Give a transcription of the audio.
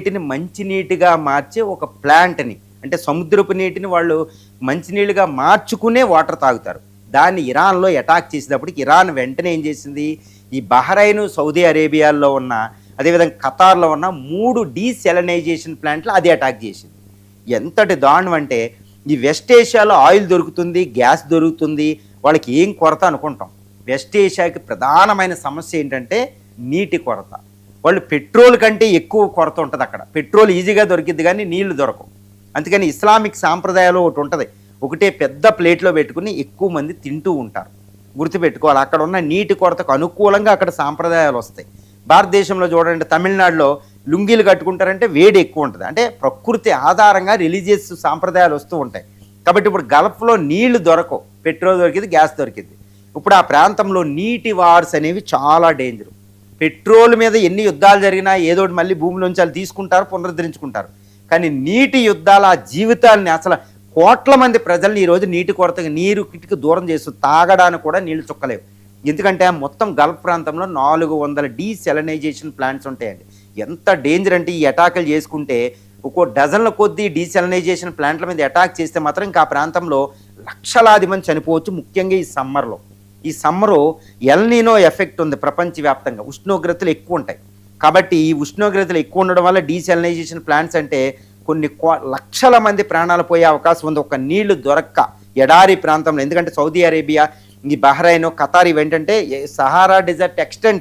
నీటిని మంచినీటిగా మార్చే ఒక ప్లాంట్ని, అంటే సముద్రపు నీటిని వాళ్ళు మంచినీళ్ళుగా మార్చుకునే వాటర్ తాగుతారు. దాన్ని ఇరాన్లో అటాక్ చేసేటప్పటికి ఇరాన్ వెంటనే ఏం చేసింది, ఈ బహ్రైన్, సౌదీ అరేబియాల్లో ఉన్న, అదేవిధంగా ఖతార్లో ఉన్న 3 డీసెలనైజేషన్ ప్లాంట్లు అది అటాక్ చేసింది. ఎంతటి దారుణం అంటే, ఈ వెస్ట్ ఏషియాలో ఆయిల్ దొరుకుతుంది, గ్యాస్ దొరుకుతుంది, వాళ్ళకి ఏం కొరత అనుకుంటాం. వెస్ట్ ఏషియాకి ప్రధానమైన సమస్య ఏంటంటే నీటి కొరత. వాళ్ళు పెట్రోల్ కంటే ఎక్కువ కొరత ఉంటుంది అక్కడ. పెట్రోల్ ఈజీగా దొరికిద్ది కానీ నీళ్లు దొరకవు. అందుకని ఇస్లామిక్ సాంప్రదాయాలు ఒకటి ఉంటుంది, ఒకటే పెద్ద ప్లేట్లో పెట్టుకుని ఎక్కువ మంది తింటూ ఉంటారు. గుర్తుపెట్టుకోవాలి, అక్కడ ఉన్న నీటి కొరతకు అనుకూలంగా అక్కడ సాంప్రదాయాలు వస్తాయి. భారతదేశంలో చూడండి, తమిళనాడులో లుంగీలు కట్టుకుంటారంటే వేడి ఎక్కువ ఉంటుంది, అంటే ప్రకృతి ఆధారంగా రిలీజియస్ సాంప్రదాయాలు వస్తూ ఉంటాయి. కాబట్టి ఇప్పుడు గల్ఫ్లో నీళ్లు దొరకవు, పెట్రోల్ దొరికింది, గ్యాస్ దొరికింది. ఇప్పుడు ఆ ప్రాంతంలో నీటి వార్స్ అనేవి చాలా డేంజర్. పెట్రోల్ మీద ఎన్ని యుద్ధాలు జరిగినా ఏదోటి మళ్ళీ భూమిలోంచి వాళ్ళు తీసుకుంటారు, పునరుద్ధరించుకుంటారు. కానీ నీటి యుద్ధాలు ఆ జీవితాలని, అసలు కోట్ల మంది ప్రజల్ని ఈరోజు నీటి కొరతగా నీరు కిటికి దూరం చేస్తూ తాగడానికి కూడా నీళ్లు చుక్కలేవు. ఎందుకంటే మొత్తం గల్ఫ్ ప్రాంతంలో 400 డీసెలనైజేషన్ ప్లాంట్స్ ఉంటాయండి. ఎంత డేంజర్ అంటే, ఈ అటాకులు చేసుకుంటే ఒక్కో డజన్ల కొద్దీ డీసెలనైజేషన్ ప్లాంట్ల మీద అటాక్ చేస్తే మాత్రం ఇంకా ఆ ప్రాంతంలో లక్షలాది మంది చనిపోవచ్చు. ముఖ్యంగా ఈ సమ్మర్లో, ఈ సమ్మరు ఎల్నినో ఎఫెక్ట్ ఉంది ప్రపంచవ్యాప్తంగా, ఉష్ణోగ్రతలు ఎక్కువ ఉంటాయి. కాబట్టి ఈ ఉష్ణోగ్రతలు ఎక్కువ ఉండడం వల్ల డీసెలనైజేషన్ ప్లాంట్స్ అంటే కొన్ని లక్షల మంది ప్రాణాలు పోయే అవకాశం ఉంది, ఒక నీళ్లు దొరక్క ఎడారి ప్రాంతంలో. ఎందుకంటే సౌదీ అరేబియా, ఈ బహ్రైన్, ఖతార్ ఇవేంటంటే సహారా డెజర్ట్ ఎక్స్టెంట్